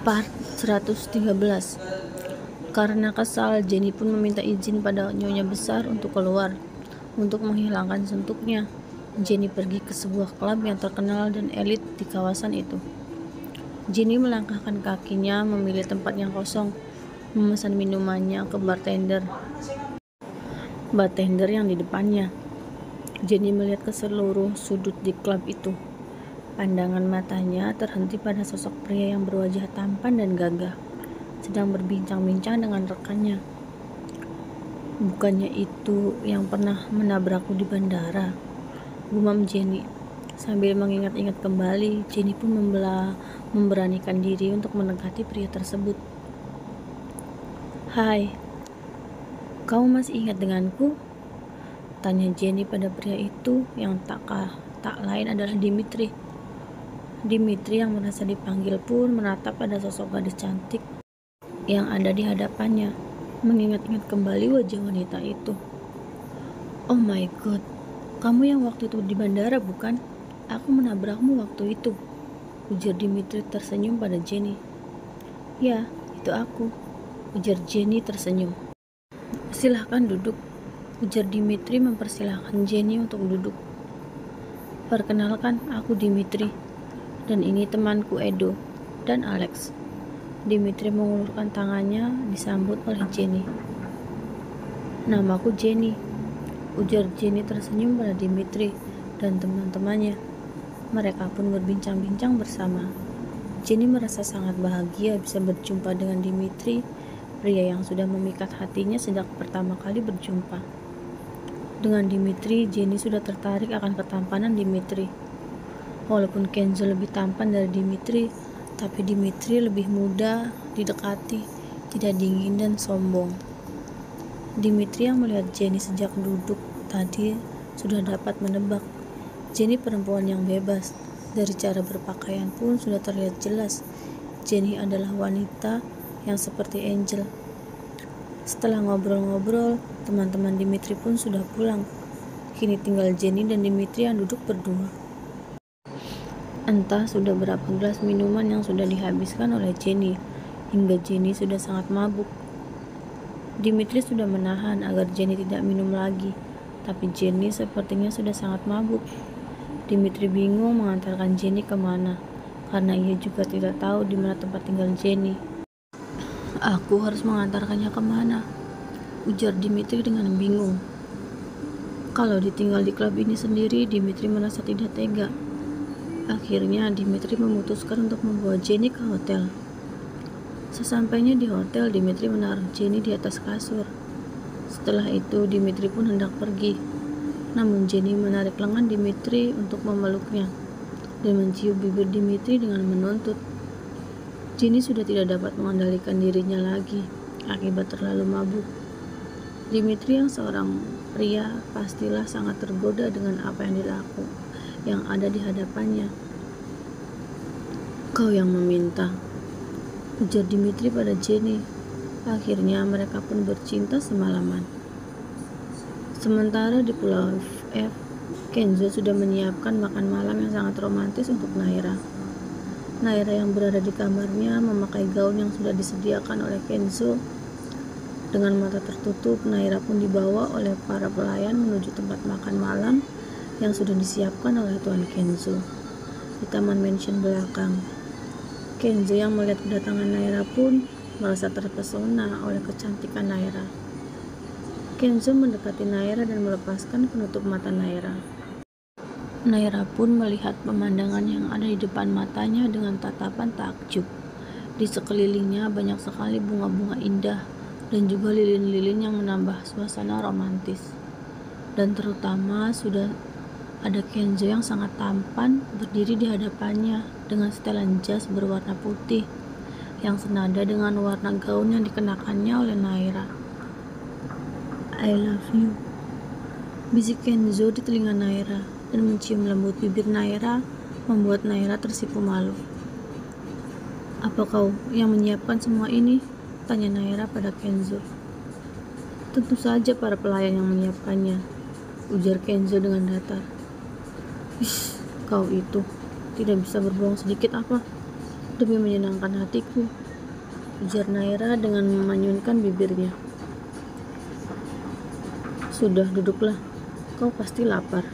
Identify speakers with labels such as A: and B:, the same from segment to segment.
A: Part 113. Karena kesal, Jenny pun meminta izin pada nyonya besar untuk keluar. Untuk menghilangkan suntuknya, Jenny pergi ke sebuah klub yang terkenal dan elit di kawasan itu. Jenny melangkahkan kakinya, memilih tempat yang kosong, memesan minumannya ke bartender yang di depannya. Jenny melihat ke seluruh sudut di klub itu. Pandangan matanya terhenti pada sosok pria yang berwajah tampan dan gagah, sedang berbincang-bincang dengan rekannya. Bukannya itu yang pernah menabrakku di bandara, gumam Jenny. Sambil mengingat-ingat kembali, Jenny pun memberanikan diri untuk mendekati pria tersebut. "Hai, kamu masih ingat denganku?" tanya Jenny pada pria itu yang tak lain adalah Dimitri. Dimitri yang merasa dipanggil pun menatap pada sosok gadis cantik yang ada di hadapannya, mengingat-ingat kembali wajah wanita itu. "Oh my god, kamu yang waktu itu di bandara bukan? Aku menabrakmu waktu itu," ujar Dimitri tersenyum pada Jenny. "Ya, itu aku," ujar Jenny tersenyum. "Silahkan duduk," ujar Dimitri mempersilahkan Jenny untuk duduk. "Perkenalkan, aku Dimitri. Dan ini temanku Edo dan Alex." Dimitri mengulurkan tangannya disambut oleh Jenny. "Namaku Jenny," ujar Jenny tersenyum pada Dimitri dan teman-temannya. Mereka pun berbincang-bincang bersama. Jenny merasa sangat bahagia bisa berjumpa dengan Dimitri, pria yang sudah memikat hatinya sejak pertama kali berjumpa. Dengan Dimitri, Jenny sudah tertarik akan ketampanan Dimitri. Walaupun Kenzo lebih tampan dari Dimitri, tapi Dimitri lebih mudah didekati, tidak dingin dan sombong. Dimitri yang melihat Jenny sejak duduk tadi sudah dapat menebak. Jenny perempuan yang bebas. Dari cara berpakaian pun sudah terlihat jelas. Jenny adalah wanita yang seperti angel. Setelah ngobrol-ngobrol, teman-teman Dimitri pun sudah pulang. Kini tinggal Jenny dan Dimitri yang duduk berdua. Entah sudah berapa gelas minuman yang sudah dihabiskan oleh Jenny, hingga Jenny sudah sangat mabuk. Dimitri sudah menahan agar Jenny tidak minum lagi, tapi Jenny sepertinya sudah sangat mabuk. Dimitri bingung mengantarkan Jenny kemana, karena ia juga tidak tahu di mana tempat tinggal Jenny. "Aku harus mengantarkannya kemana?" ujar Dimitri dengan bingung. Kalau ditinggal di klub ini sendiri, Dimitri merasa tidak tega. Akhirnya Dimitri memutuskan untuk membawa Jenny ke hotel. Sesampainya di hotel, Dimitri menaruh Jenny di atas kasur. Setelah itu Dimitri pun hendak pergi. Namun Jenny menarik lengan Dimitri untuk memeluknya dan mencium bibir Dimitri dengan menuntut. Jenny sudah tidak dapat mengendalikan dirinya lagi akibat terlalu mabuk. Dimitri yang seorang pria pastilah sangat tergoda dengan apa yang ada di hadapannya. "Kau yang meminta," ujar Dimitri pada Jenny. Akhirnya mereka pun bercinta semalaman. Sementara di Pulau F, Kenzo sudah menyiapkan makan malam yang sangat romantis untuk Naira. Naira yang berada di kamarnya memakai gaun yang sudah disediakan oleh Kenzo. Dengan mata tertutup, Naira pun dibawa oleh para pelayan menuju tempat makan malam yang sudah disiapkan oleh Tuan Kenzo di taman mansion belakang. Kenzo yang melihat kedatangan Naira pun merasa terpesona oleh kecantikan Naira. Kenzo mendekati Naira dan melepaskan penutup mata Naira. Naira pun melihat pemandangan yang ada di depan matanya dengan tatapan takjub. Di sekelilingnya banyak sekali bunga-bunga indah dan juga lilin-lilin yang menambah suasana romantis. Dan terutama sudah ada Kenzo yang sangat tampan berdiri di hadapannya dengan setelan jas berwarna putih yang senada dengan warna gaun yang dikenakannya oleh Naira. "I love you," bisik Kenzo di telinga Naira, dan mencium lembut bibir Naira membuat Naira tersipu malu. "Apa kau yang menyiapkan semua ini?" tanya Naira pada Kenzo. "Tentu saja para pelayan yang menyiapkannya," ujar Kenzo dengan datar. "Kau itu tidak bisa berbohong sedikit apa?" demi menyenangkan hatiku, ujar Naira dengan memanyunkan bibirnya. Sudah, duduklah, kau pasti lapar,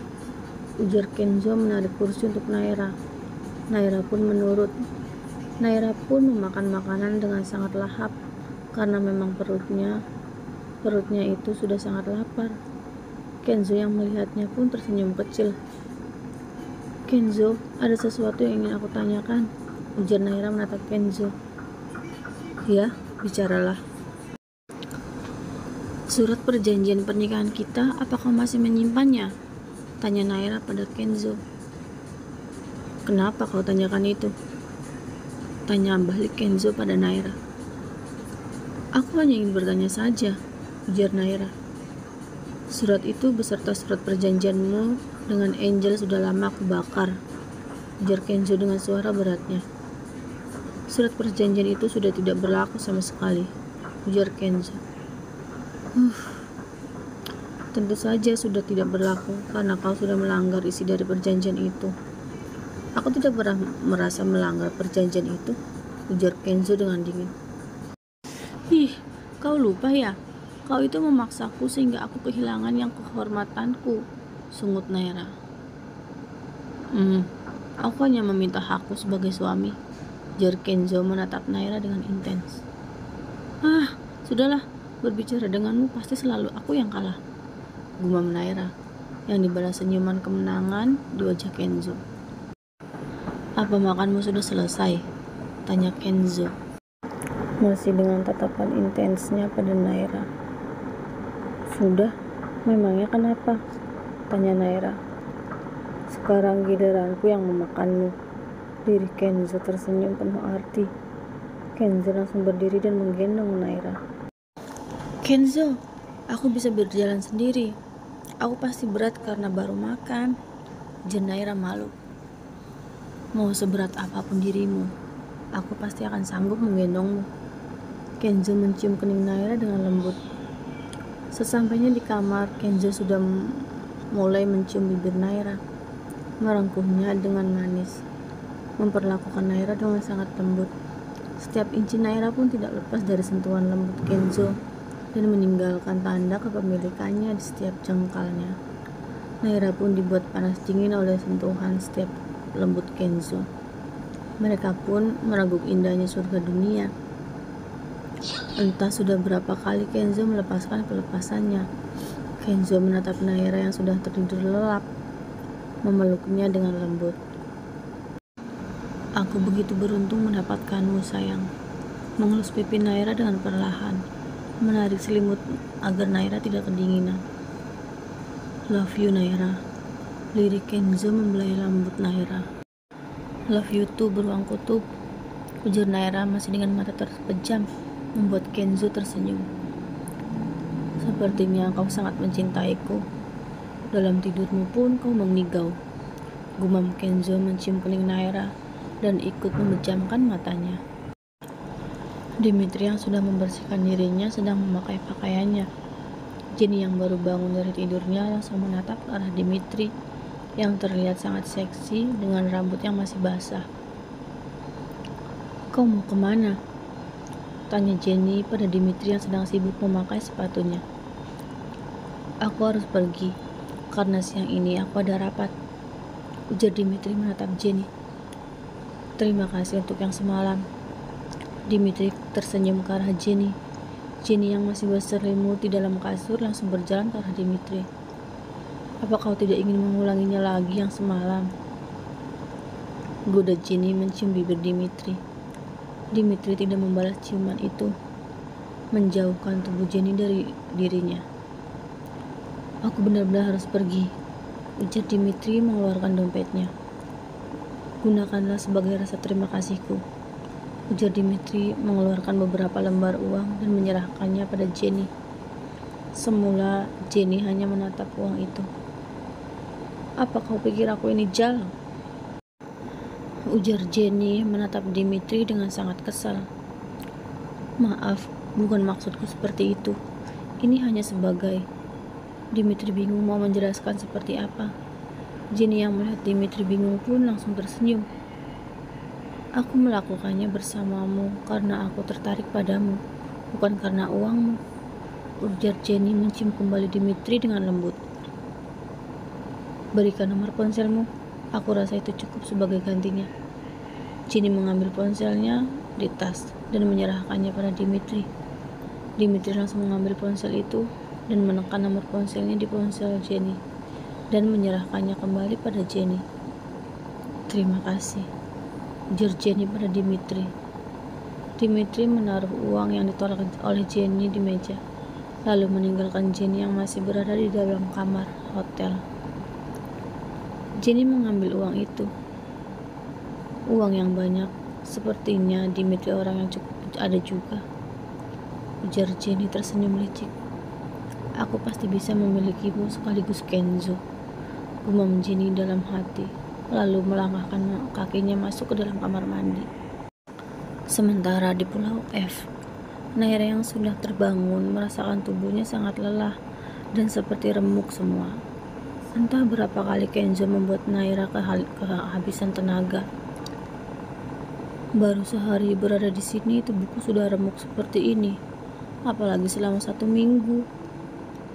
A: ujar Kenzo menarik kursi untuk Naira. Naira pun menurut. Naira pun memakan makanan dengan sangat lahap karena memang perutnya itu sudah sangat lapar. Kenzo yang melihatnya pun tersenyum kecil. Kenzo, ada sesuatu yang ingin aku tanyakan, ujar Naira menatap Kenzo. Ya, bicaralah. Surat perjanjian pernikahan kita, apakah masih menyimpannya? Tanya Naira pada Kenzo. Kenapa kau tanyakan itu? Tanya balik Kenzo pada Naira. Aku hanya ingin bertanya saja, ujar Naira. Surat itu beserta surat perjanjianmu dengan Angel sudah lama aku bakar, ujar Kenzo dengan suara beratnya. Surat perjanjian itu sudah tidak berlaku sama sekali, ujar Kenzo. Tentu saja sudah tidak berlaku karena kau sudah melanggar isi dari perjanjian itu. Aku tidak pernah merasa melanggar perjanjian itu, ujar Kenzo dengan dingin. Kau lupa ya? Kau itu memaksaku sehingga aku kehilangan yang kehormatanku, sungut Naira. Aku hanya meminta hakku sebagai suami, ujar Kenzo menatap Naira dengan intens. Sudahlah, berbicara denganmu pasti selalu aku yang kalah, gumam Naira, yang dibalas senyuman kemenangan di wajah Kenzo. Apa makanmu sudah selesai? Tanya Kenzo, masih dengan tatapan intensnya pada Naira. Sudah, memangnya kenapa? Tanya Naira. Sekarang giliranku yang memakanmu. Diri Kenzo tersenyum penuh arti. Kenzo langsung berdiri dan menggendong Naira. Kenzo, aku bisa berjalan sendiri. Aku pasti berat karena baru makan, ujar Naira malu. Mau seberat apapun dirimu, aku pasti akan sanggup menggendongmu. Kenzo mencium kening Naira dengan lembut. Sesampainya di kamar, Kenzo sudah mulai mencium bibir Naira, merengkuhnya dengan manis, memperlakukan Naira dengan sangat lembut. Setiap inci Naira pun tidak lepas dari sentuhan lembut Kenzo dan meninggalkan tanda kepemilikannya di setiap jengkalnya. Naira pun dibuat panas dingin oleh sentuhan setiap lembut Kenzo. Mereka pun meraguk indahnya surga dunia. Entah sudah berapa kali Kenzo melepaskan kelepasannya. Kenzo menatap Naira yang sudah tertidur lelap, memeluknya dengan lembut. Aku begitu beruntung mendapatkanmu, sayang. Mengelus pipi Naira dengan perlahan, menarik selimut agar Naira tidak kedinginan. Love you, Naira. Lirik Kenzo membelai rambut Naira. Love you too, beruang kutub, ujar Naira masih dengan mata terpejam, membuat Kenzo tersenyum. Sepertinya kau sangat mencintaiku. Dalam tidurmu pun kau mengigau, gumam Kenzo mencium kening Naira dan ikut memejamkan matanya. Dimitri yang sudah membersihkan dirinya sedang memakai pakaiannya. Jenny yang baru bangun dari tidurnya langsung menatap ke arah Dimitri yang terlihat sangat seksi dengan rambut yang masih basah. Kau mau kemana? Tanya Jenny pada Dimitri yang sedang sibuk memakai sepatunya. Aku harus pergi, karena siang ini aku ada rapat, ujar Dimitri menatap Jenny. Terima kasih untuk yang semalam. Dimitri tersenyum ke arah Jenny. Jenny yang masih berselimut di dalam kasur langsung berjalan ke arah Dimitri. Apa kau tidak ingin mengulanginya lagi yang semalam? Goda Jenny mencium bibir Dimitri. Dimitri tidak membalas ciuman itu, menjauhkan tubuh Jenny dari dirinya. Aku benar-benar harus pergi, ujar Dimitri mengeluarkan dompetnya. Gunakanlah sebagai rasa terima kasihku, ujar Dimitri mengeluarkan beberapa lembar uang dan menyerahkannya pada Jenny. Semula Jenny hanya menatap uang itu. Apa kau pikir aku ini jal? Ujar Jenny menatap Dimitri dengan sangat kesal. Maaf, bukan maksudku seperti itu. Ini hanya sebagai... Dimitri bingung mau menjelaskan seperti apa. Jenny yang melihat Dimitri bingung pun langsung tersenyum. Aku melakukannya bersamamu karena aku tertarik padamu, bukan karena uangmu, ujar Jenny mencium kembali Dimitri dengan lembut. Berikan nomor ponselmu, aku rasa itu cukup sebagai gantinya. Jenny mengambil ponselnya di tas dan menyerahkannya pada Dimitri. Dimitri langsung mengambil ponsel itu dan menekan nomor ponselnya di ponsel Jenny dan menyerahkannya kembali pada Jenny. Terima kasih, ujar Jenny pada Dimitri. Dimitri menaruh uang yang ditolak oleh Jenny di meja, lalu meninggalkan Jenny yang masih berada di dalam kamar hotel. Jenny mengambil uang itu. Uang yang banyak, sepertinya Dimitri orang yang cukup ada juga, ujar Jenny tersenyum licik. Aku pasti bisa memilikimu sekaligus Kenzo, gumam Jenny dalam hati, lalu melangkahkan kakinya masuk ke dalam kamar mandi. Sementara di Pulau F, Naira yang sudah terbangun merasakan tubuhnya sangat lelah dan seperti remuk semua. Entah berapa kali Kenzo membuat Naira kehabisan tenaga. Baru sehari berada di sini, tubuhku sudah remuk seperti ini. Apalagi selama 1 minggu,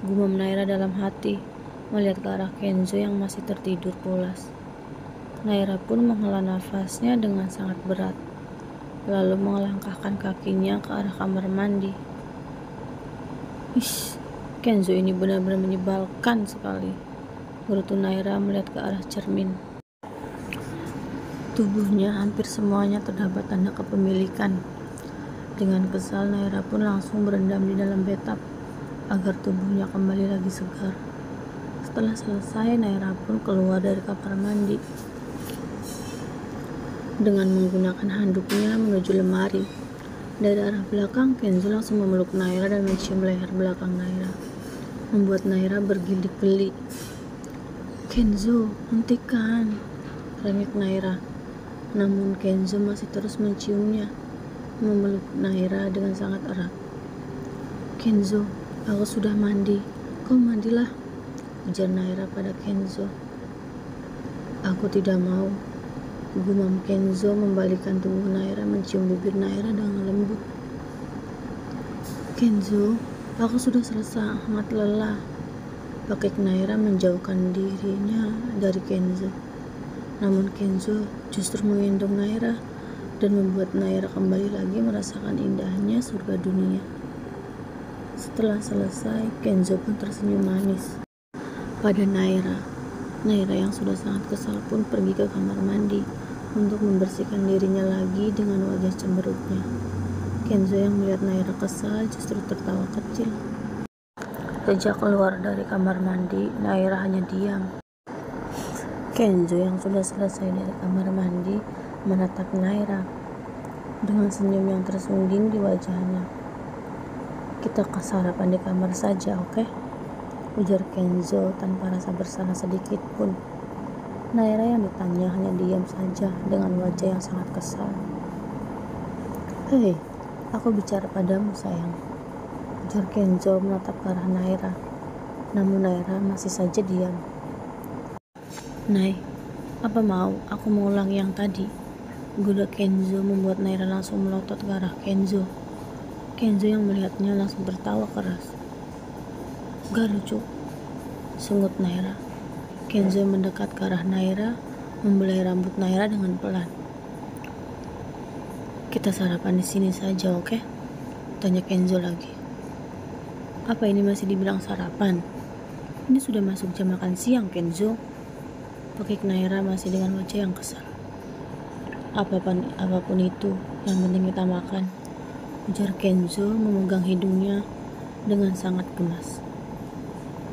A: gumam Naira dalam hati, melihat ke arah Kenzo yang masih tertidur pulas. Naira pun menghela nafasnya dengan sangat berat, lalu melangkahkan kakinya ke arah kamar mandi. Ish, Kenzo ini benar-benar menyebalkan sekali, gerutu Naira melihat ke arah cermin. Tubuhnya hampir semuanya terdapat tanda kepemilikan. Dengan kesal, Naira pun langsung berendam di dalam bathtub agar tubuhnya kembali lagi segar. Setelah selesai, Naira pun keluar dari kamar mandi dengan menggunakan handuknya menuju lemari. Dari arah belakang, Kenzo langsung memeluk Naira dan mencium leher belakang Naira, membuat Naira bergidik-geli. Kenzo, hentikan, rengek Naira. Namun Kenzo masih terus menciumnya, memeluk Naira dengan sangat erat. Kenzo, aku sudah mandi, kau mandilah, ujar Naira pada Kenzo. Aku tidak mau, gumam Kenzo membalikan tubuh Naira mencium bibir Naira dengan lembut. Kenzo, aku sudah sangat lelah. Pakik Naira menjauhkan dirinya dari Kenzo. Namun Kenzo justru menggendong Naira dan membuat Naira kembali lagi merasakan indahnya surga dunia. Setelah selesai, Kenzo pun tersenyum manis pada Naira. Naira yang sudah sangat kesal pun pergi ke kamar mandi untuk membersihkan dirinya lagi dengan wajah cemberutnya. Kenzo yang melihat Naira kesal justru tertawa kecil. Sejak keluar dari kamar mandi, Naira hanya diam. Kenzo yang sudah selesai dari kamar mandi menatap Naira dengan senyum yang tersungging di wajahnya. Kita sarapan di kamar saja, oke? Ujar Kenzo tanpa rasa bersalah sedikit pun. Naira yang ditanya hanya diam saja dengan wajah yang sangat kesal. Hei, aku bicara padamu sayang, ujar Kenzo menatap ke arah Naira. Namun Naira masih saja diam. Nay, apa mau aku mengulang yang tadi? Goda Kenzo membuat Naira langsung melotot ke arah Kenzo. Kenzo yang melihatnya langsung tertawa keras. Gak lucu, sungut Naira. Kenzo mendekat ke arah Naira, membelai rambut Naira dengan pelan. Kita sarapan di sini saja, oke? Tanya Kenzo lagi. Apa ini masih dibilang sarapan? Ini sudah masuk jam makan siang, Kenzo. Pakik Naira masih dengan wajah yang kesal. Apapun itu, yang penting kita makan, ujar Kenzo memegang hidungnya dengan sangat gemas.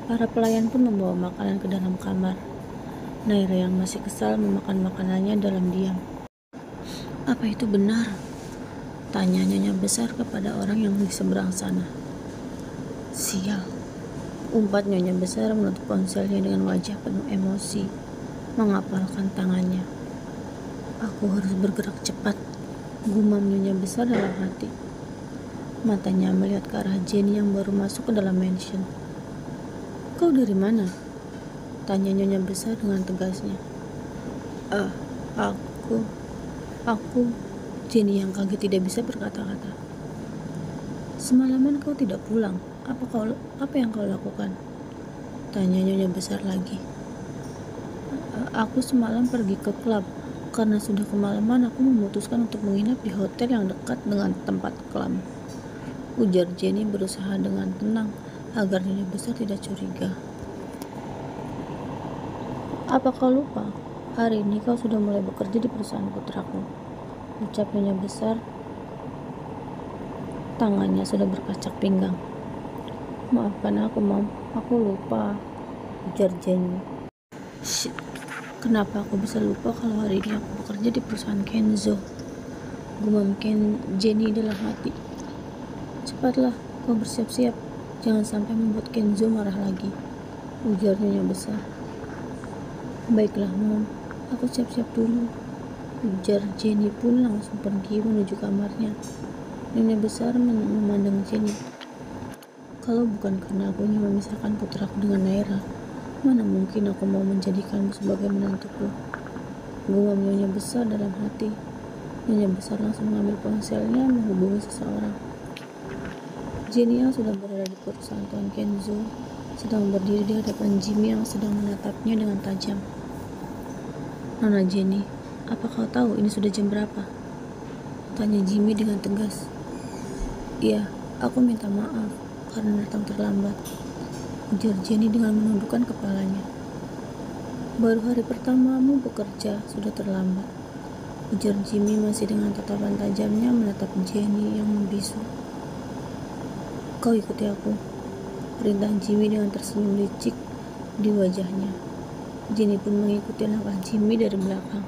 A: Para pelayan pun membawa makanan ke dalam kamar. Naira yang masih kesal memakan makanannya dalam diam. Apa itu benar? Tanya nyonya besar kepada orang yang di seberang sana. Sial, umpat nyonya besar menutup ponselnya dengan wajah penuh emosi, mengapalkan tangannya. Aku harus bergerak cepat, gumam nyonya besar dalam hati. Matanya melihat ke arah Jenny yang baru masuk ke dalam mansion. Kau dari mana? Tanya nyonya besar dengan tegasnya. Aku, Aku, Jenny yang kaget tidak bisa berkata-kata. Semalaman kau tidak pulang. Apa yang kau lakukan? Tanya nyonya besar lagi. Aku semalam pergi ke klub. Karena sudah kemalaman, aku memutuskan untuk menginap di hotel yang dekat dengan tempat klub. Ujar Jenny berusaha dengan tenang agar nyonya besar tidak curiga. Apa kau lupa? Hari ini kau sudah mulai bekerja di perusahaan putraku. Ucap nyonya besar. Tangannya sudah berkacak pinggang. Maafkan aku, Mam. Aku lupa. Ujar Jenny. Shit. Kenapa aku bisa lupa kalau hari ini aku bekerja di perusahaan Kenzo? Gumam Jenny dalam hati. Cepatlah, kau bersiap-siap. Jangan sampai membuat Kenzo marah lagi. Ujar nyonya besar. Baiklah, Mom. Aku siap-siap dulu. Ujar Jenny pun langsung pergi menuju kamarnya. Nyonya besar memandang Jenny. Kalau bukan karena aku ingin memisahkan putraku dengan Naira, mana mungkin aku mau menjadikanmu sebagai menantuku. Gumam nyonya besar dalam hati. Nyonya besar langsung mengambil ponselnya menghubungi seseorang. Jenny yang sudah berada di perusahaan Tuan Kenzo sedang berdiri di hadapan Jimmy yang sedang menatapnya dengan tajam. Nona Jenny, apa kau tahu ini sudah jam berapa? Tanya Jimmy dengan tegas. Iya, aku minta maaf karena datang terlambat. Ujar Jenny dengan menundukkan kepalanya. Baru hari pertamamu bekerja sudah terlambat. Ujar Jimmy masih dengan tatapan tajamnya menatap Jenny yang membisu. Kau ikuti aku, perintah Jimmy dengan tersenyum licik di wajahnya. Jenny pun mengikuti langkah Jimmy dari belakang.